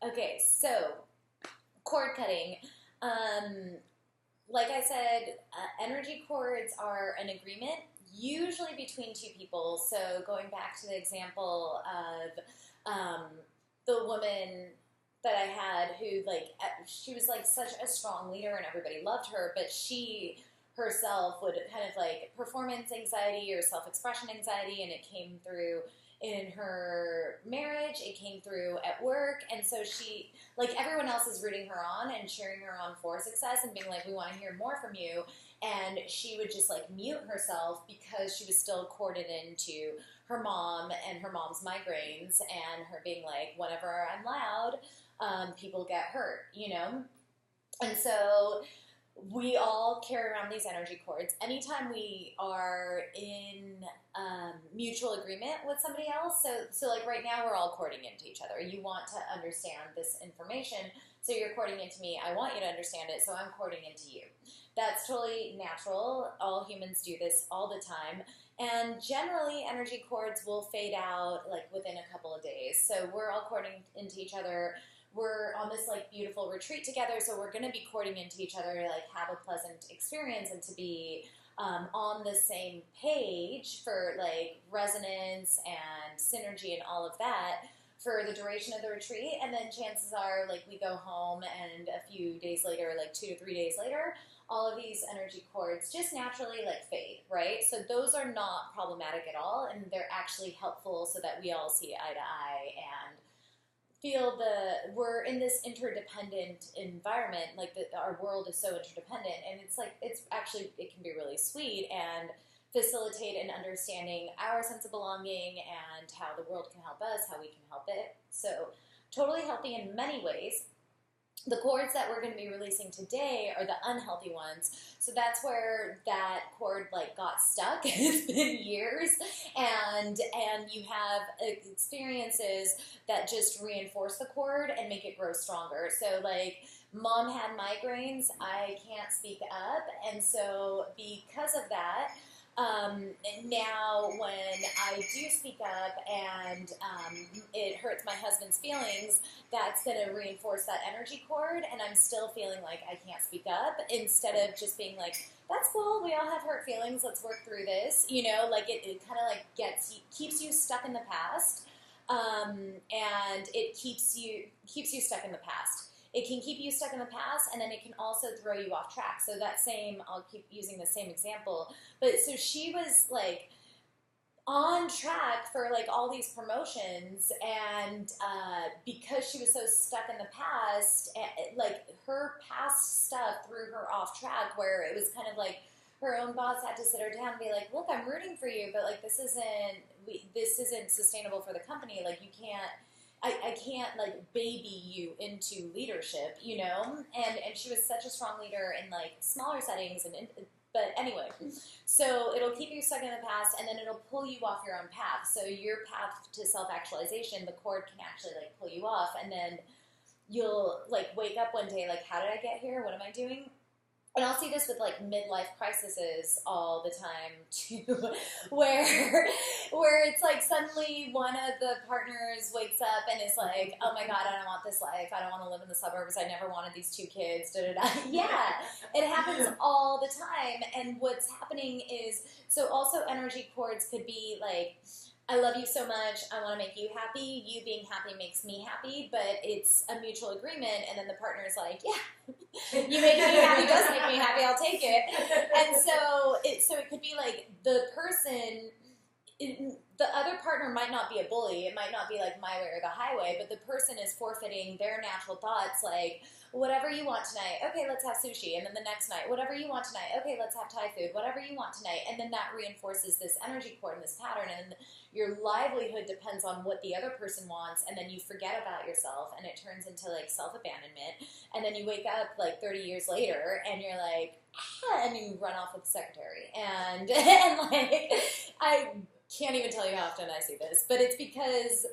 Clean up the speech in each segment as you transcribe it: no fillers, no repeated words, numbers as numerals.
Okay, so cord cutting. Like I said, energy cords are an agreement, usually between two people. So going back to the example of the woman that I had who, like, she was like such a strong leader and everybody loved her, but she herself would kind of like performance anxiety or self-expression anxiety, and it came through in her marriage, it came through at work, and so she, like, everyone else is rooting her on and cheering her on for success and being like, we want to hear more from you, and she would just like mute herself because she was still corded into her mom and her mom's migraines and her being like, whenever I'm loud, people get hurt, you know? And so we all carry around these energy cords. Anytime we are in mutual agreement with somebody else, so like right now we're all cording into each other. You want to understand this information, so you're cording into me. I want you to understand it, so I'm cording into you. That's totally natural. All humans do this all the time. And generally, energy cords will fade out like within a couple of days. So we're all cording into each other. We're on this like beautiful retreat together, so we're going to be courting into each other to like have a pleasant experience and to be on the same page for like resonance and synergy and all of that for the duration of the retreat. And then chances are like we go home and a few days later, like 2 to 3 days later, all of these energy cords just naturally like fade, right? So those are not problematic at all, and they're actually helpful so that we all see eye to eye and feel we're in this interdependent environment, like our world is so interdependent, and it's like, it's actually, it can be really sweet and facilitate an understanding our sense of belonging and how the world can help us, how we can help it. So totally healthy in many ways. The cords that we're going to be releasing today are the unhealthy ones. So that's where that cord like got stuck. It's been years, and you have experiences that just reinforce the cord and make it grow stronger. So like mom had migraines, I can't speak up, and so because of that, now when I do speak up and it hurts my husband's feelings, that's going to reinforce that energy cord, and I'm still feeling like I can't speak up, instead of just being like, that's cool, we all have hurt feelings, let's work through this, you know, like it kind of like keeps you stuck in the past, and it keeps you stuck in the past. It can keep you stuck in the past, and then it can also throw you off track. So that same, I'll keep using the same example, but so she was like on track for like all these promotions, and because she was so stuck in the past, like her past stuff threw her off track, where it was kind of like her own boss had to sit her down and be like, look, I'm rooting for you, but like this isn't sustainable for the company. Like you can't, I can't like baby you into leadership, you know? And she was such a strong leader in like smaller settings, but anyway, so it'll keep you stuck in the past, and then it'll pull you off your own path. So your path to self-actualization, the cord can actually like pull you off, and then you'll like wake up one day like, how did I get here? What am I doing? And I'll see this with like midlife crises all the time too, where it's like suddenly one of the partners wakes up and is like, oh my God, I don't want this life. I don't want to live in the suburbs. I never wanted these 2 kids. Da, da, da. Yeah, it happens all the time. And what's happening is, so also energy cords could be like, I love you so much, I want to make you happy, you being happy makes me happy, but it's a mutual agreement, and then the partner's like, yeah, you making me happy does make me happy, I'll take it. And so it could be like the person, the other partner might not be a bully, it might not be like my way or the highway, but the person is forfeiting their natural thoughts like, whatever you want tonight, okay, let's have sushi. And then the next night, whatever you want tonight, okay, let's have Thai food, whatever you want tonight. And then that reinforces this energy cord and this pattern, and your livelihood depends on what the other person wants, and then you forget about yourself, and it turns into like self-abandonment, and then you wake up like 30 years later, and you're like, and you run off with the secretary. And like, I can't even tell you how often I see this, but it's because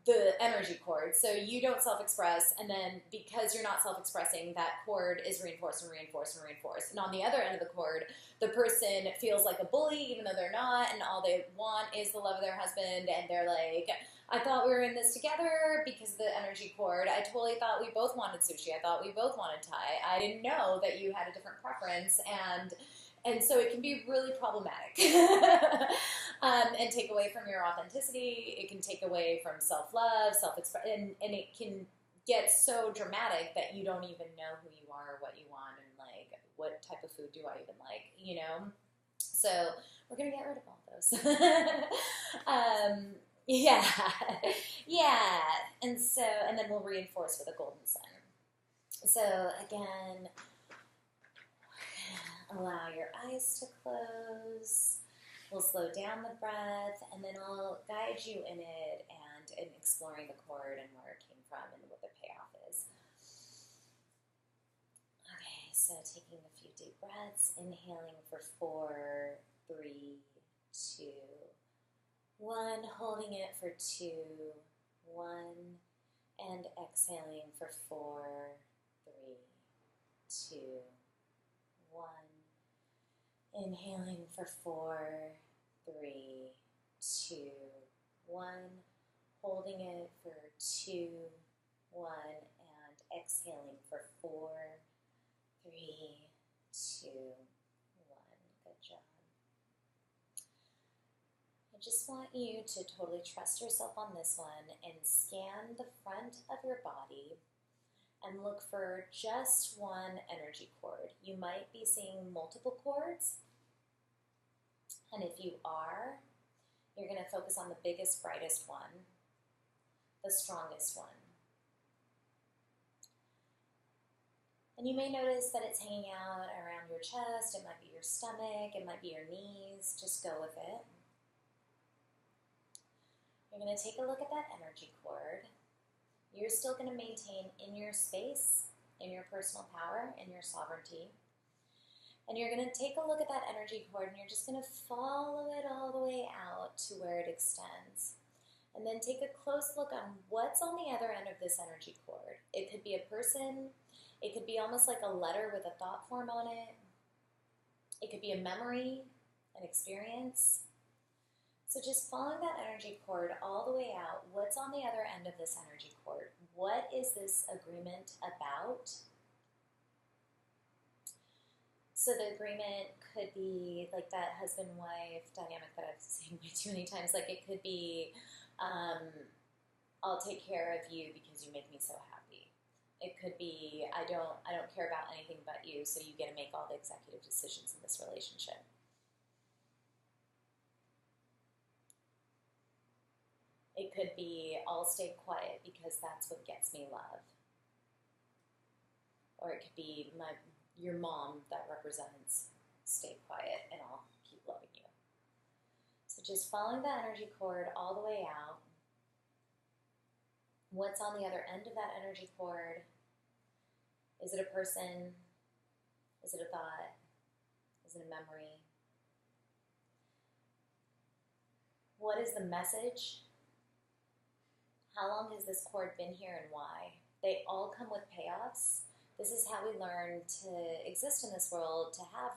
the energy cord. So you don't self-express, and then because you're not self-expressing, that cord is reinforced and reinforced and reinforced. And on the other end of the cord, the person feels like a bully, even though they're not, and all they want is the love of their husband, and they're like, I thought we were in this together because of the energy cord. I totally thought we both wanted sushi. I thought we both wanted Thai. I didn't know that you had a different preference, and so it can be really problematic and take away from your authenticity. It can take away from self-love, self-expression, and it can get so dramatic that you don't even know who you are, what you want, and like what type of food do I even like, you know? So we're gonna get rid of all those. Yeah, yeah, and then we'll reinforce with a golden sun. So again, allow your eyes to close. We'll slow down the breath, and then I'll guide you in it and in exploring the cord and where it came from and what the payoff is. Okay, so taking a few deep breaths, inhaling for 4, 3, 2, 1, holding it for 2, 1, and exhaling for 4, 3, 2, 1. Inhaling for 4, 3, 2, 1. Holding it for 2, 1, and exhaling for 4, 3, 2, 1. Good job. I just want you to totally trust yourself on this one and scan the front of your body and look for just one energy cord. You might be seeing multiple cords, and if you are, you're going to focus on the biggest, brightest one, the strongest one. And you may notice that it's hanging out around your chest, it might be your stomach, it might be your knees, just go with it. You're going to take a look at that energy cord. You're still going to maintain in your space, in your personal power, in your sovereignty. And you're going to take a look at that energy cord and you're just going to follow it all the way out to where it extends. And then take a close look on what's on the other end of this energy cord. It could be a person. It could be almost like a letter with a thought form on it. It could be a memory, an experience. So just following that energy cord all the way out, what's on the other end of this energy cord? What is this agreement about? So the agreement could be like that husband-wife dynamic that I've seen way too many times. Like it could be, I'll take care of you because you make me so happy. It could be, I don't care about anything but you, so you get to make all the executive decisions in this relationship. It could be, I'll stay quiet because that's what gets me love. Or it could be your mom that represents stay quiet and I'll keep loving you. So just following the energy cord all the way out. What's on the other end of that energy cord? Is it a person? Is it a thought? Is it a memory? What is the message? How long has this cord been here and why? They all come with payoffs. This is how we learn to exist in this world, to have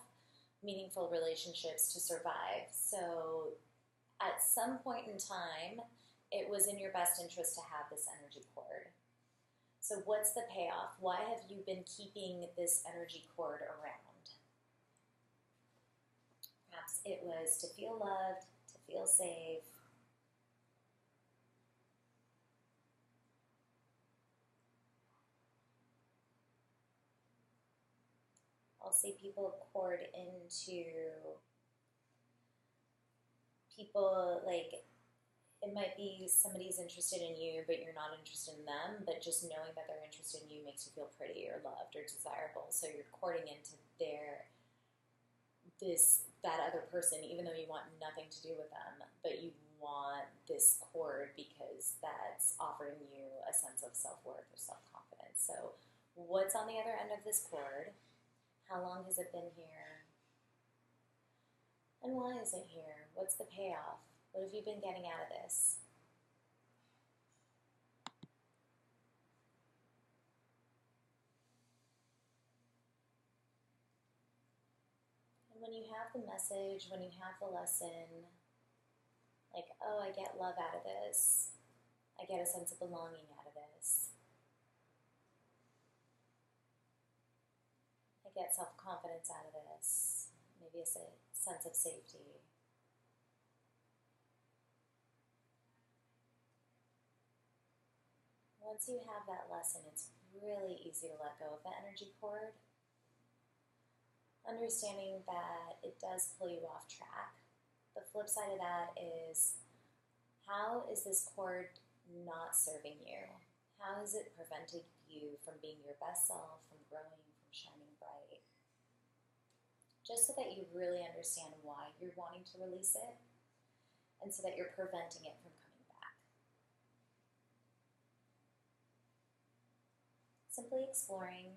meaningful relationships, to survive. So at some point in time, it was in your best interest to have this energy cord. So what's the payoff? Why have you been keeping this energy cord around? Perhaps it was to feel loved, to feel safe. I'll see people cord into people, like it might be somebody's interested in you, but you're not interested in them, but just knowing that they're interested in you makes you feel pretty or loved or desirable. So you're courting into that other person, even though you want nothing to do with them, but you want this cord because that's offering you a sense of self-worth or self-confidence. So what's on the other end of this cord? How long has it been here? And why is it here? What's the payoff? What have you been getting out of this? And when you have the message, when you have the lesson, like, oh, I get love out of this, I get a sense of belonging out of this. I get self-confidence out of this. Maybe a sense of safety. Once you have that lesson, it's really easy to let go of the energy cord. Understanding that it does pull you off track. The flip side of that is, how is this cord not serving you? How has it prevented you from being your best self, from growing, from shining bright? Just so that you really understand why you're wanting to release it, and so that you're preventing it from coming back. Simply exploring.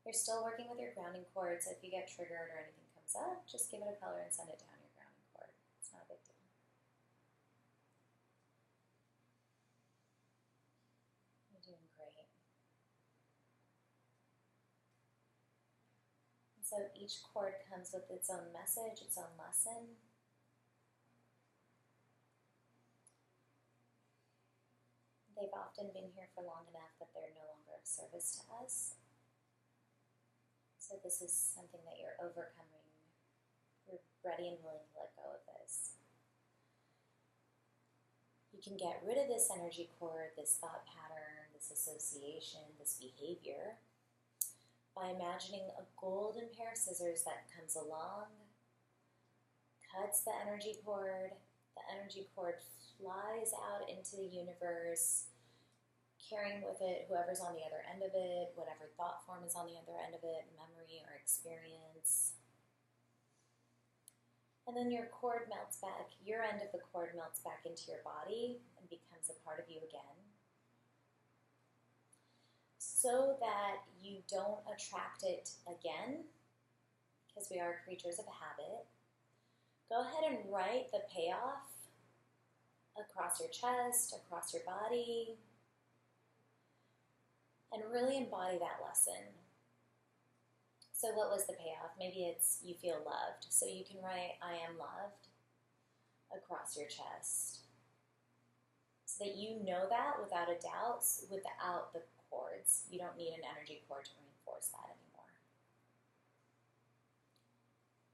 You're still working with your grounding cord, so if you get triggered or anything comes up, just give it a color and send it down your grounding cord. It's not a big deal. You're doing great. And so each cord comes with its own message, its own lesson. They've often been here for long enough that they're no longer of service to us. So this is something that you're overcoming. You're ready and willing to let go of this. You can get rid of this energy cord, this thought pattern, this association, this behavior by imagining a golden pair of scissors that comes along, cuts the energy cord. The energy cord flies out into the universe, carrying with it whoever's on the other end of it, whatever thought form is on the other end of it, memory or experience. And then your cord melts back, your end of the cord melts back into your body and becomes a part of you again. So that you don't attract it again, because we are creatures of habit, go ahead and write the payoff across your chest, across your body, and really embody that lesson. So what was the payoff? Maybe it's you feel loved. So you can write, I am loved, across your chest. So that you know that without a doubt, without the cords. You don't need an energy cord to reinforce that anymore.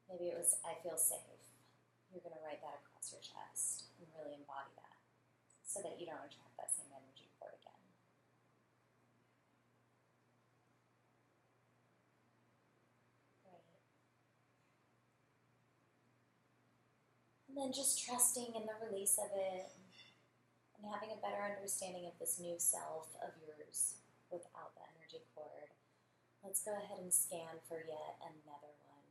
Maybe it was, I feel safe. You're going to write that across your chest and really embody that so that you don't attract that same energy cord again. And then just trusting in the release of it and having a better understanding of this new self of yours without the energy cord. Let's go ahead and scan for yet another one.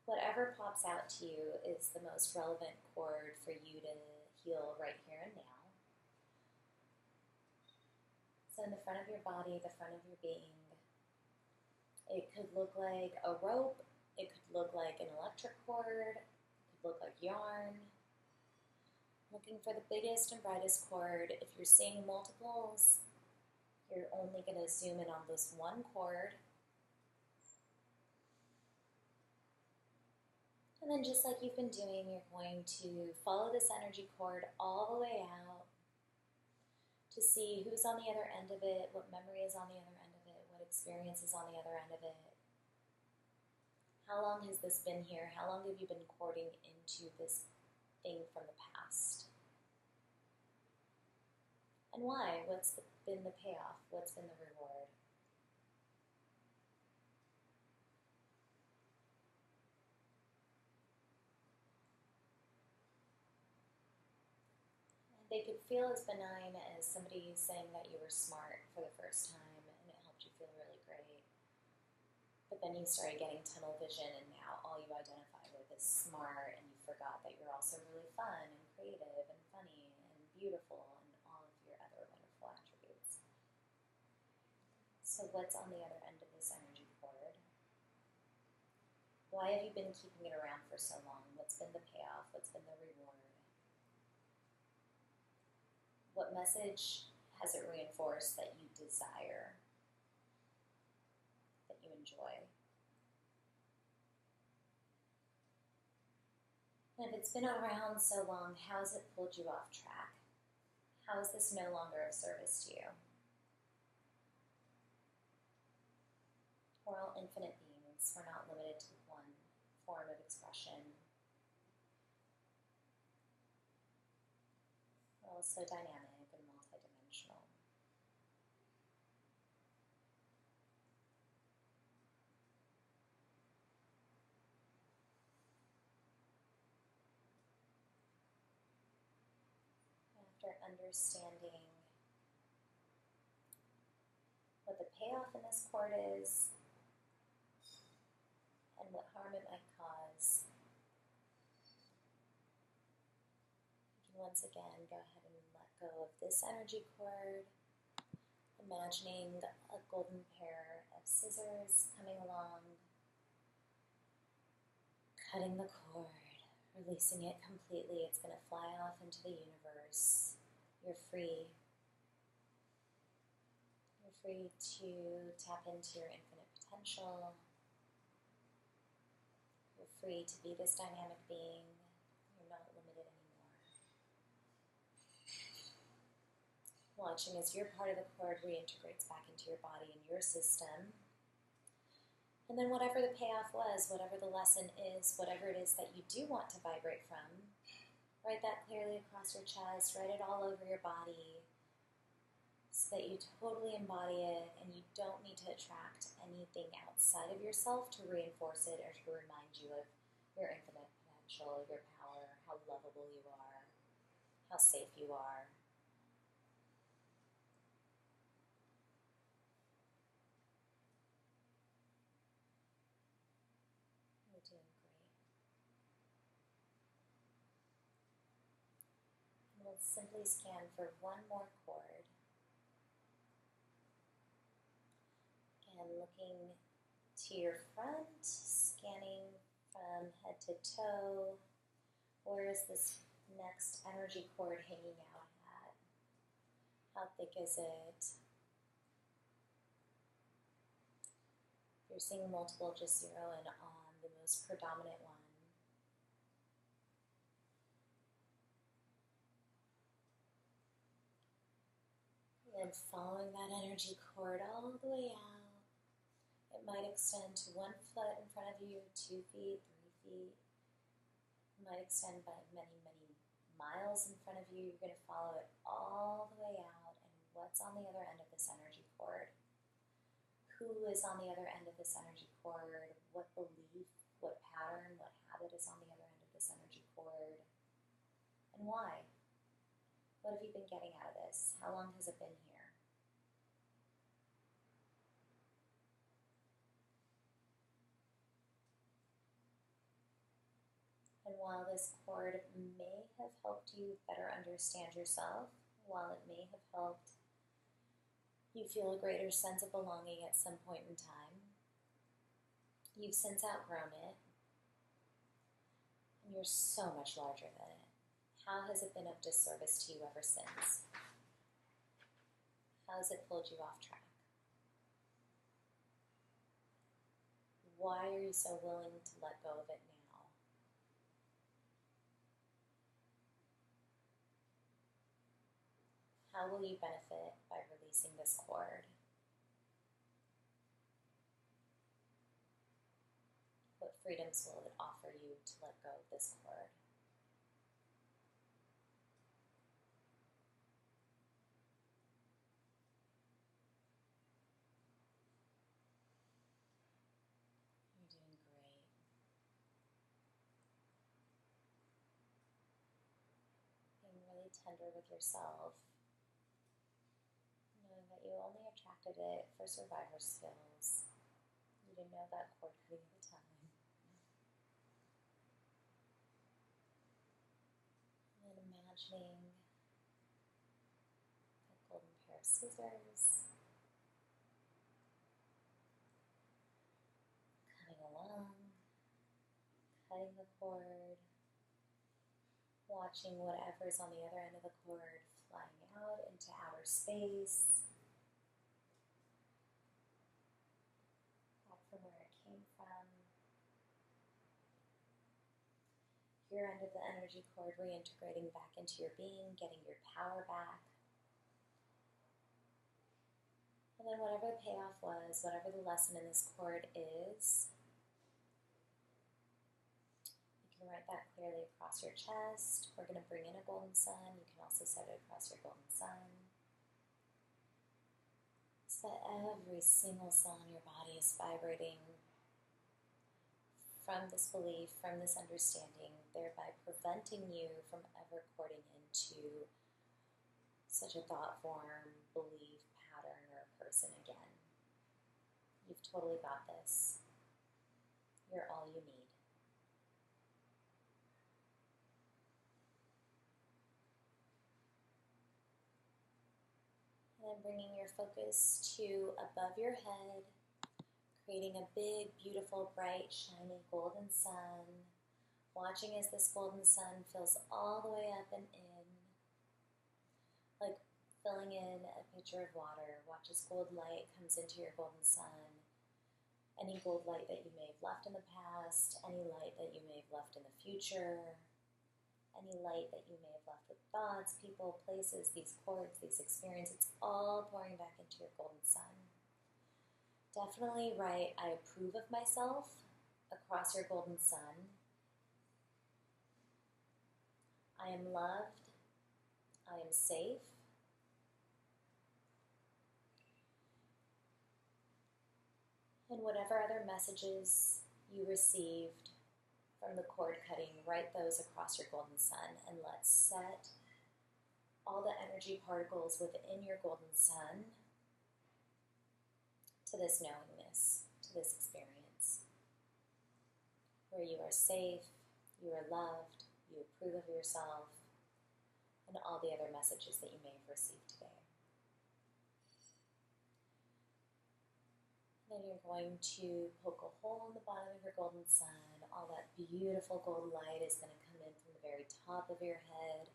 Whatever pops out to you is the most relevant cord for you to heal right here and now. So in the front of your body, the front of your being, it could look like a rope. It could look like an electric cord. It could look like yarn. Looking for the biggest and brightest cord. If you're seeing multiples, you're only going to zoom in on this one cord. And then just like you've been doing, you're going to follow this energy cord all the way out to see who's on the other end of it, what memory is on the other end of it, what experience is on the other end of it. How long has this been here? How long have you been cording into this thing from the past? And why? What's been the payoff? What's been the reward? And they could feel as benign as somebody saying that you were smart for the first time and it helped you feel really great. But then you started getting tunnel vision and now all you identify with is smart, and you forgot that you're also really fun and creative and funny and beautiful and all of your other wonderful attributes. So what's on the other end of this energy cord? Why have you been keeping it around for so long? What's been the payoff? What's been the reward? What message has it reinforced that you desire? That you enjoy? And if it's been around so long, how has it pulled you off track? How is this no longer of service to you? We're all infinite beings. We're not limited to one form of expression. We're also dynamic and multidimensional. After understanding what the payoff in this cord is and what harm it might cause, you can once again go ahead and let go of this energy cord, imagining a golden pair of scissors coming along, cutting the cord, releasing it completely. It's going to fly off into the universe. You're free. You're free to tap into your infinite potential. You're free to be this dynamic being. You're not limited anymore. Watching as your part of the cord reintegrates back into your body and your system. And then whatever the payoff was, whatever the lesson is, whatever it is that you do want to vibrate from, write that clearly across your chest, write it all over your body so that you totally embody it and you don't need to attract anything outside of yourself to reinforce it or to remind you of your infinite potential, your power, how lovable you are, how safe you are. You're doing great. We'll simply scan for one more chord. And looking to your front, scanning from head to toe. Where is this next energy cord hanging out at? How thick is it? If you're seeing multiple, just zero in on the most predominant one. And following that energy cord all the way out, it might extend to 1 foot in front of you, 2 feet, 3 feet. It might extend by many, many miles in front of you. You're going to follow it all the way out. And what's on the other end of this energy cord? Who is on the other end of this energy cord? What belief, what pattern, what habit is on the other end of this energy cord? And why? What have you been getting out of this? How long has it been here? And while this cord may have helped you better understand yourself, while it may have helped you feel a greater sense of belonging at some point in time, you've since outgrown it, and you're so much larger than it. How has it been of disservice to you ever since? How has it pulled you off track? Why are you so willing to let go of it now? How will you benefit by releasing this cord? What freedoms will it offer you to let go of this cord? You're doing great. Being really tender with yourself. Knowing that you only attracted it for survivor skills. You didn't know that cord cutting at the time. And imagining a golden pair of scissors cutting along, cutting the cord, watching whatever's on the other end of the cord flying out into outer space, back from where it came from. your end of the energy cord reintegrating back into your being, getting your power back. And then whatever the payoff was, whatever the lesson in this cord is, you can write that clearly across your chest. We're going to bring in a golden sun. You can also set it across your golden sun. So that every single cell in your body is vibrating from this belief, from this understanding, thereby preventing you from ever cording into such a thought form, belief, pattern, or person again. You've totally got this. You're all you need. And then bringing your focus to above your head, creating a big, beautiful, bright, shiny golden sun, watching as this golden sun fills all the way up and in, like filling in a pitcher of water. Watch as gold light comes into your golden sun. Any gold light that you may have left in the past, any light that you may have left in the future, any light that you may have left with thoughts, people, places, these cords, these experiences, it's all pouring back into your golden sun. Definitely write, I approve of myself across your golden sun. I am loved. I am safe. And whatever other messages you received from the cord cutting, write those across your golden sun, and let's set all the energy particles within your golden sun to this knowingness, to this experience, where you are safe, you are loved, you approve of yourself, and all the other messages that you may have received today. Then you're going to poke a hole in the bottom of your golden sun. All that beautiful gold light is going to come in from the very top of your head,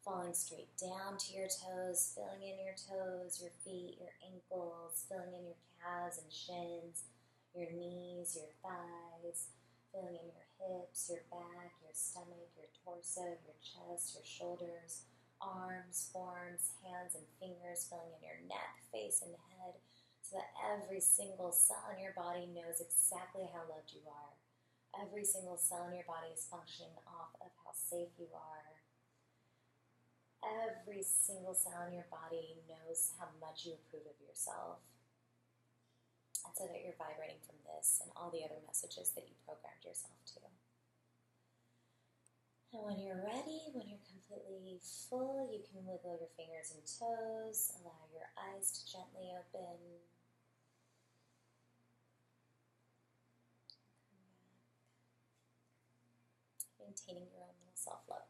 falling straight down to your toes, filling in your toes, your feet, your ankles, filling in your calves and shins, your knees, your thighs, filling in your hips, your back, your stomach, your torso, your chest, your shoulders, arms, forearms, hands, and fingers, filling in your neck, face, and head, so that every single cell in your body knows exactly how loved you are. Every single cell in your body is functioning off of how safe you are. Every single cell in your body knows how much you approve of yourself. And so that you're vibrating from this and all the other messages that you programmed yourself to. And when you're ready, when you're completely full, you can wiggle your fingers and toes, allow your eyes to gently open. Come back. Maintaining your own little self-love.